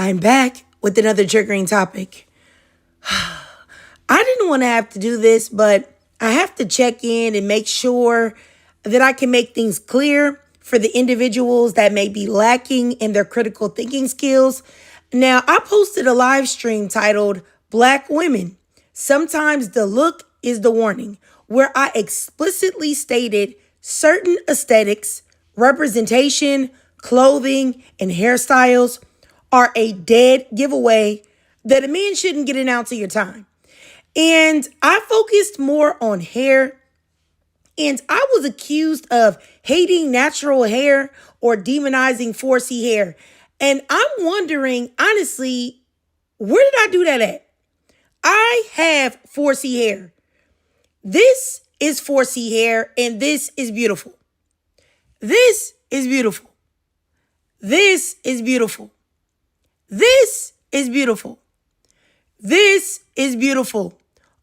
I'm back with another triggering topic. I didn't want to have to do this, but I have to check in and make sure that I can make things clear for the individuals that may be lacking in their critical thinking skills. Now, I posted a live stream titled Black Women. Sometimes the look is the warning, where I explicitly stated certain aesthetics, representation, clothing, and hairstyles are a dead giveaway that a man shouldn't get an ounce of your time. And I focused more on hair, and I was accused of hating natural hair or demonizing 4C hair. And I'm wondering, honestly, where did I do that at? I have 4C hair. This is 4C hair, and this is beautiful. This is beautiful. This is beautiful. This is beautiful. This is beautiful.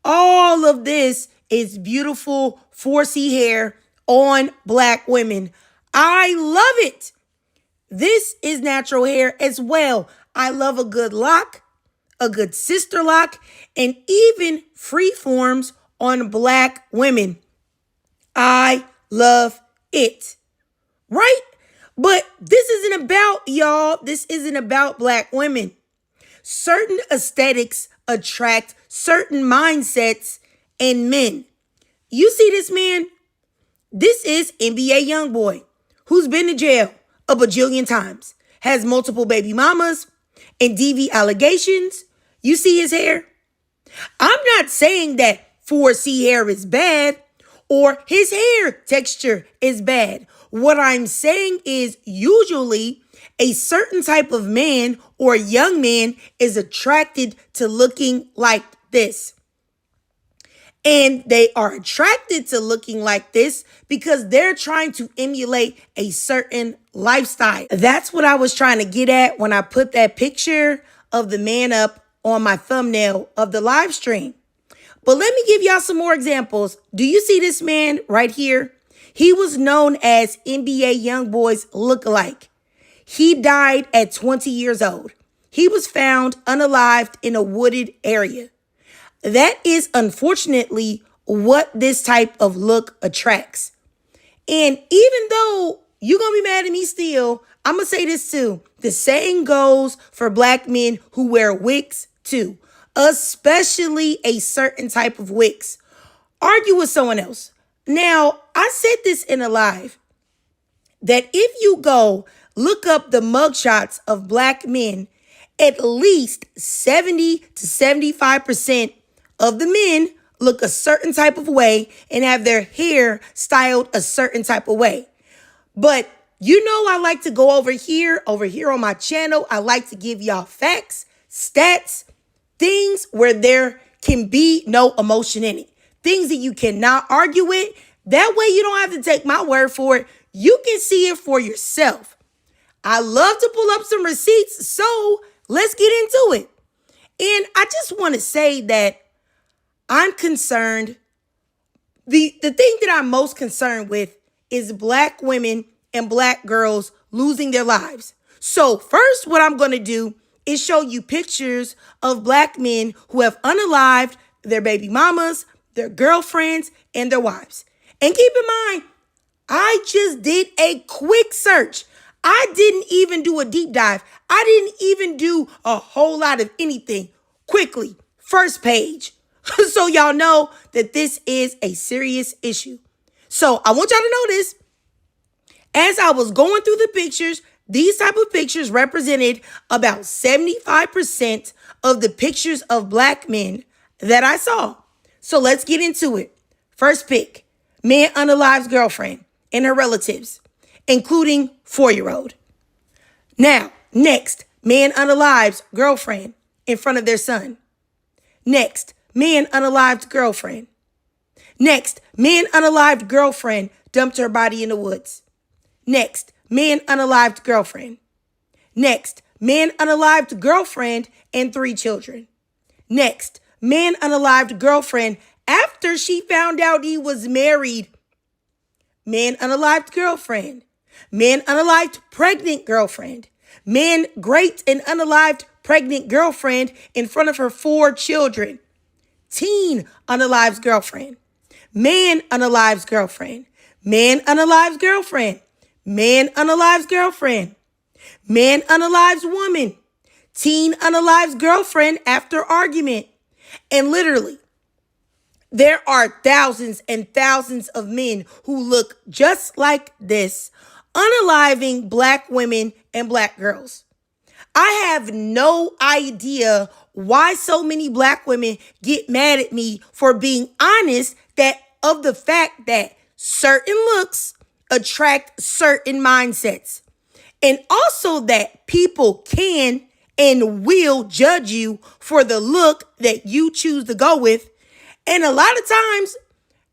All of this is beautiful 4C hair on Black women. I love it. This is natural hair as well. I love a good lock, a good sister lock, and even free forms on Black women. I love it. Right? But this isn't about y'all. This isn't about Black women. Certain aesthetics attract certain mindsets and men. You see this man? This is NBA YoungBoy, who's been to jail a bajillion times, has multiple baby mamas and DV allegations. You see his hair? I'm not saying that 4C hair is bad or his hair texture is bad. What I'm saying is usually a certain type of man or young man is attracted to looking like this. And they are attracted to looking like this because they're trying to emulate a certain lifestyle. That's what I was trying to get at when I put that picture of the man up on my thumbnail of the live stream. But let me give y'all some more examples. Do you see this man right here? He was known as NBA YoungBoy's lookalike. He died at 20 years old. He was found unalived in a wooded area. That is unfortunately what this type of look attracts. And even though you're going to be mad at me still, I'm going to say this too. The saying goes for Black men who wear wigs too, especially a certain type of wigs. Argue with someone else. Now, I said this in a live that if you go look up the mugshots of Black men, at least 70 to 75% of the men look a certain type of way and have their hair styled a certain type of way. But you know, I like to go over here on my channel. I like to give y'all facts, stats, things where there can be no emotion in it. Things that you cannot argue with. That way you don't have to take my word for it. You can see it for yourself. I love to pull up some receipts, so let's get into it. And I just want to say that I'm concerned. The thing that I'm most concerned with is Black women and Black girls losing their lives. So first, what I'm going to do is show you pictures of Black men who have unalived their baby mamas, their girlfriends, and their wives. And keep in mind, I just did a quick search. I didn't even do a deep dive. I didn't even do a whole lot of anything. Quickly, first page. So y'all know that this is a serious issue. So I want y'all to know this. As I was going through the pictures, these type of pictures represented about 75% of the pictures of Black men that I saw. So let's get into it. First pick, man unalived's girlfriend and her relatives, including 4-year-old. Now, next, man unalived's girlfriend in front of their son. Next, man unalived's girlfriend. Next, man unalived girlfriend dumped her body in the woods. Next, man unalived girlfriend. Next, man unalived girlfriend and 3 children. Next, man unalived girlfriend after she found out he was married. Man unalived girlfriend. Man unalived pregnant girlfriend. Man raped an unalived pregnant girlfriend in front of her 4 children. Teen unalives girlfriend. Man unalives girlfriend. Man unalives girlfriend. Man unalives girlfriend. Man unalives woman. Teen unalives girlfriend after argument. And literally, there are thousands and thousands of men who look just like this, unaliving black women and black girls. I have no idea why so many black women get mad at me for being honest that of the fact that certain looks attract certain mindsets. And also that people can and will judge you for the look that you choose to go with. And a lot of times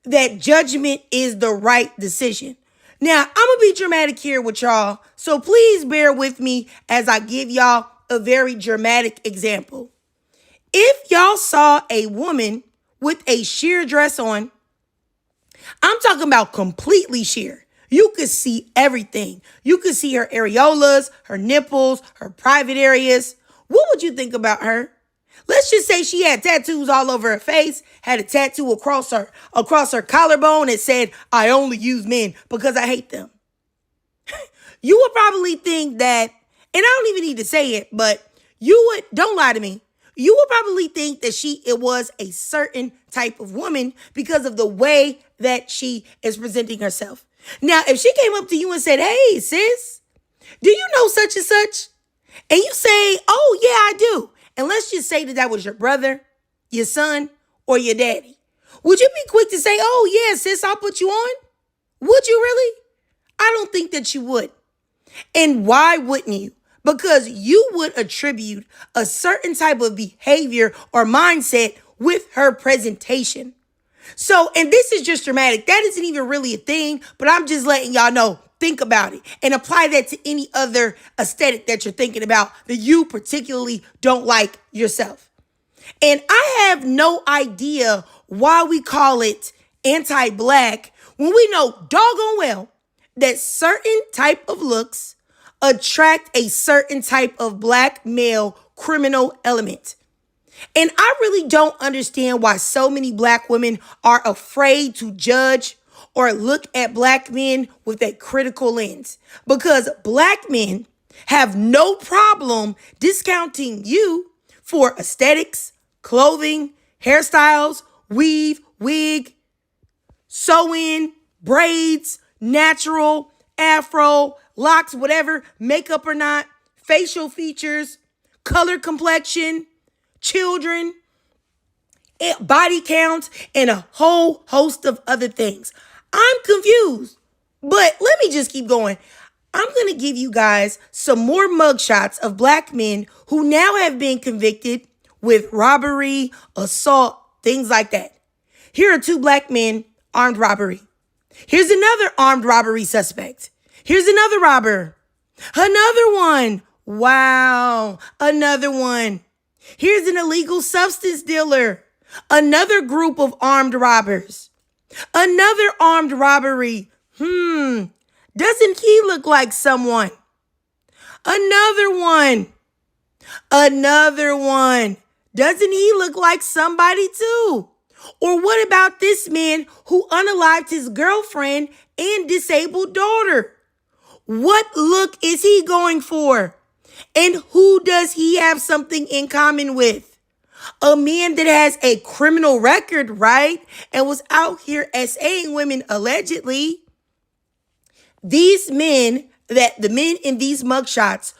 that judgment is the right decision. Now, I'm going to be dramatic here with y'all, so please bear with me as I give y'all a very dramatic example. If y'all saw a woman with a sheer dress on, I'm talking about completely sheer. You could see everything. You could see her areolas, her nipples, her private areas. What would you think about her? Let's just say she had tattoos all over her face, had a tattoo across her collarbone that said, "I only use men because I hate them." You would probably think that, and I don't even need to say it, but don't lie to me. You would probably think that it was a certain type of woman because of the way that she is presenting herself. Now, if she came up to you and said, "Hey, sis, do you know such and such?" And you say, "Oh, yeah, I do." And let's just say that was your brother, your son, or your daddy. Would you be quick to say, "Oh, yeah, sis, I'll put you on"? Would you really? I don't think that you would. And why wouldn't you? Because you would attribute a certain type of behavior or mindset with her presentation. So, and this is just dramatic. That isn't even really a thing, but I'm just letting y'all know. Think about it and apply that to any other aesthetic that you're thinking about that you particularly don't like yourself. And I have no idea why we call it anti-black when we know doggone well that certain type of looks attract a certain type of black male criminal element. And I really don't understand why so many black women are afraid to judge or look at black men with a critical lens. Because black men have no problem discounting you for aesthetics, clothing, hairstyles, weave, wig, sew-in, braids, natural, afro, locks, whatever, makeup or not, facial features, color complexion, children, body count, and a whole host of other things. I'm confused, but let me just keep going. I'm going to give you guys some more mugshots of black men who now have been convicted with robbery, assault, things like that. Here are 2 black men, armed robbery. Here's another armed robbery suspect. Here's another robber. Another one. Wow. Another one. Here's an illegal substance dealer. Another group of armed robbers. Another armed robbery. Doesn't he look like someone? Another one. Another one. Doesn't he look like somebody too? Or what about this man who unalived his girlfriend and disabled daughter? What look is he going for? And who does he have something in common with? A man that has a criminal record, right? And was out here SAing women allegedly. These men, the men in these mugshots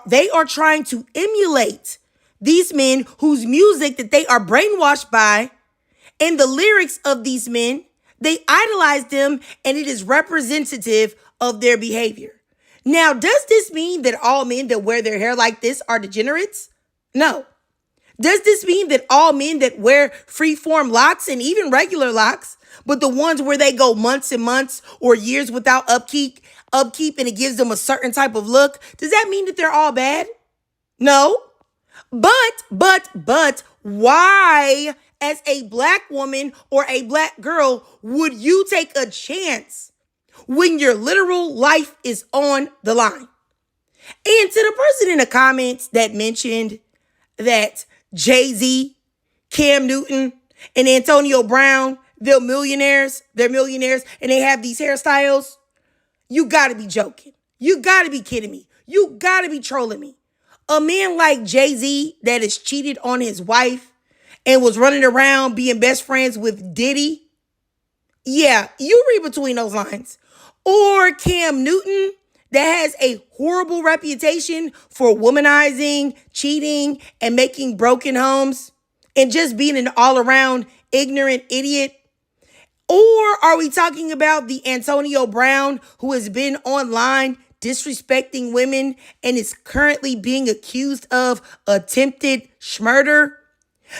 they are trying to emulate these men whose music that they are brainwashed by, and the lyrics of these men, they idolize them, and it is representative of their behavior. Now, does this mean that all men that wear their hair like this are degenerates? No. Does this mean that all men that wear free-form locks and even regular locks, but the ones where they go months and months or years without upkeep and it gives them a certain type of look, does that mean that they're all bad? No. But why, as a black woman or a black girl, would you take a chance when your literal life is on the line? And to the person in the comments that mentioned that Jay-Z, Cam Newton, and Antonio Brown, they're millionaires, and they have these hairstyles, you gotta be joking. You gotta be kidding me. You gotta be trolling me. A man like Jay-Z that has cheated on his wife and was running around being best friends with Diddy, yeah, you read between those lines. Or Cam Newton that has a horrible reputation for womanizing, cheating, and making broken homes and just being an all-around ignorant idiot. Or are we talking about the Antonio Brown who has been online disrespecting women and is currently being accused of attempted murder?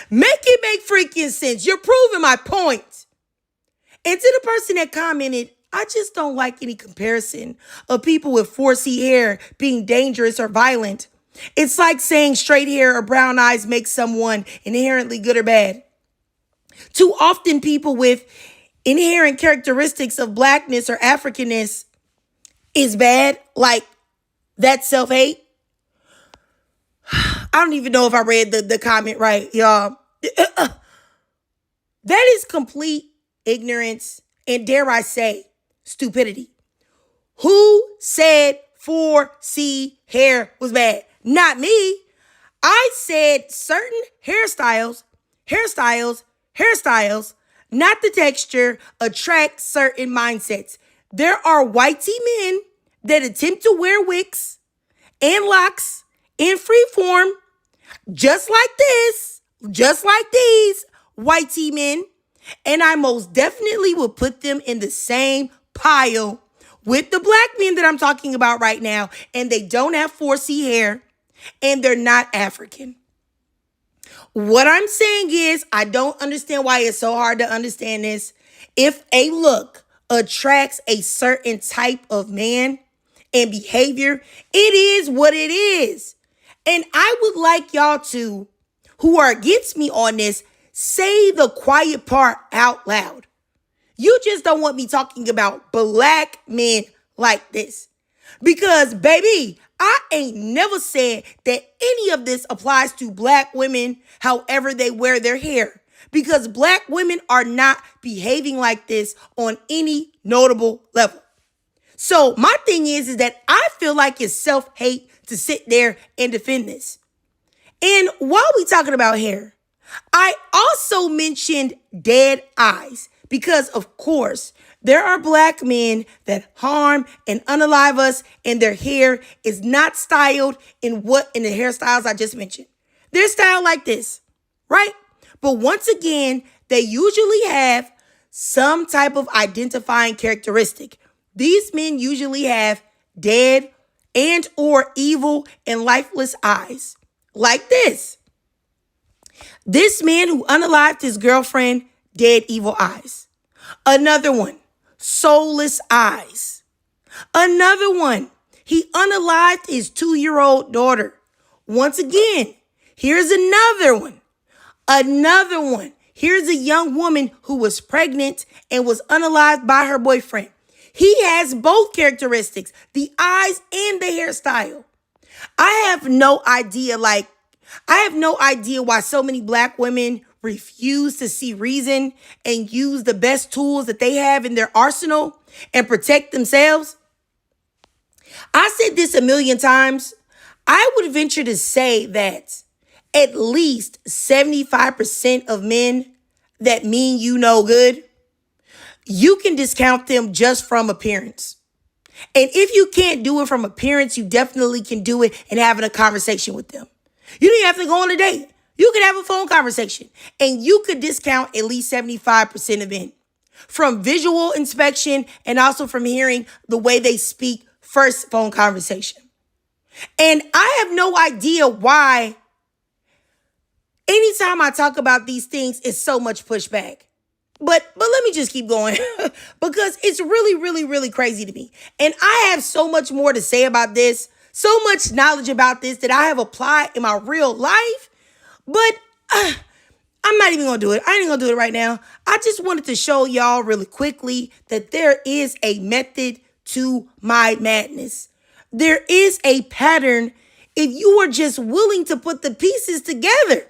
Make it make freaking sense. You're proving my point. And to the person that commented, I just don't like any comparison of people with 4C hair being dangerous or violent. It's like saying straight hair or brown eyes make someone inherently good or bad. Too often people with inherent characteristics of blackness or Africanness is bad, like that self-hate. I don't even know if I read the comment right, y'all. That is complete ignorance and, dare I say, stupidity. Who said 4C hair was bad? Not me. I said certain hairstyles, not the texture, attract certain mindsets. There are whitey men that attempt to wear wigs and locks in free form, just like these whitey men. And I most definitely would put them in the same pile with the black men that I'm talking about right now. And they don't have 4C hair and they're not African. What I'm saying is, I don't understand why it's so hard to understand this. If a look attracts a certain type of man and behavior, it is what it is. And I would like y'all to, who are against me on this, say the quiet part out loud. You just don't want me talking about black men like this. Because, baby, I ain't never said that any of this applies to black women, however they wear their hair. Because black women are not behaving like this on any notable level. So my thing is that I feel like it's self-hate to sit there and defend this. And while we talking about hair, I also mentioned dead eyes because, of course, there are black men that harm and unalive us and their hair is not styled in the hairstyles I just mentioned. They're styled like this, right? But once again, they usually have some type of identifying characteristic. These men usually have dead and or evil and lifeless eyes, like this. This man who unalived his girlfriend, dead evil eyes. Another one, soulless eyes. Another one, he unalived his 2-year-old daughter. Once again, here's another one. Here's a young woman who was pregnant and was unalived by her boyfriend. He has both characteristics, the eyes and the hairstyle. I have no idea why so many black women refuse to see reason and use the best tools that they have in their arsenal and protect themselves. I said this a million times. I would venture to say that at least 75% of men that mean you no good, you can discount them just from appearance. And if you can't do it from appearance, you definitely can do it in having a conversation with them. You don't have to go on a date. You could have a phone conversation and you could discount at least 75% of men from visual inspection and also from hearing the way they speak first phone conversation. And I have no idea why anytime I talk about these things, it's so much pushback. But let me just keep going because it's really, really, really crazy to me. And I have so much more to say about this, so much knowledge about this that I have applied in my real life. But I'm not even going to do it. I ain't going to do it right now. I just wanted to show y'all really quickly that there is a method to my madness. there is a pattern if you are just willing to put the pieces together.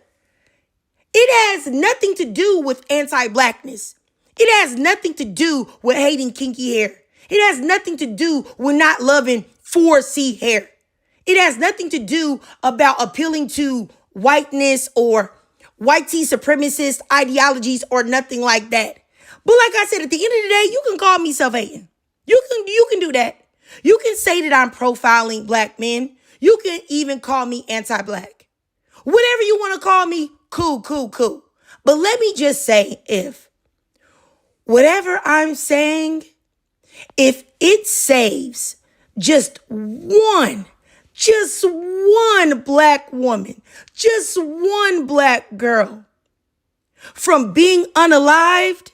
It has nothing to do with anti-blackness. It has nothing to do with hating kinky hair. It has nothing to do with not loving 4C hair. It has nothing to do about appealing to whiteness or white tea supremacist ideologies or nothing like that. But like I said, at the end of the day, you can call me self-hating. You can do that. You can say that I'm profiling black men. You can even call me anti-black. Whatever you want to call me, cool. But let me just say, if whatever I'm saying, if it saves just one black woman, just one black girl from being unalived,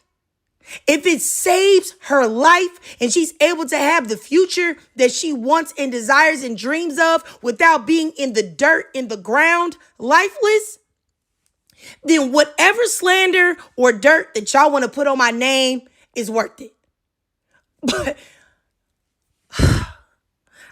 if it saves her life and she's able to have the future that she wants and desires and dreams of without being in the dirt, in the ground, lifeless, then whatever slander or dirt that y'all want to put on my name is worth it. But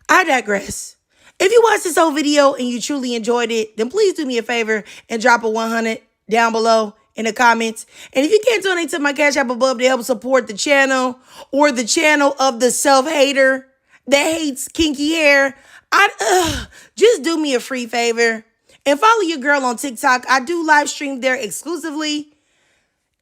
I digress. If you watched this whole video and you truly enjoyed it, then please do me a favor and drop a 100 down below in the comments. And if you can't donate to my Cash App above to help support the channel or the channel of the self-hater that hates kinky hair, just do me a free favor and follow your girl on TikTok. I do live stream there exclusively.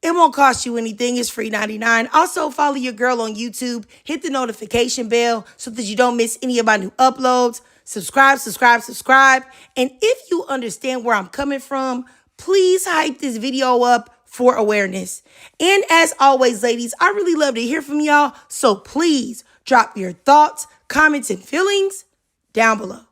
It won't cost you anything. It's free 99. Also, follow your girl on YouTube. Hit the notification bell so that you don't miss any of my new uploads. Subscribe. And if you understand where I'm coming from, please hype this video up for awareness. And as always, ladies, I really love to hear from y'all. So please drop your thoughts, comments, and feelings down below.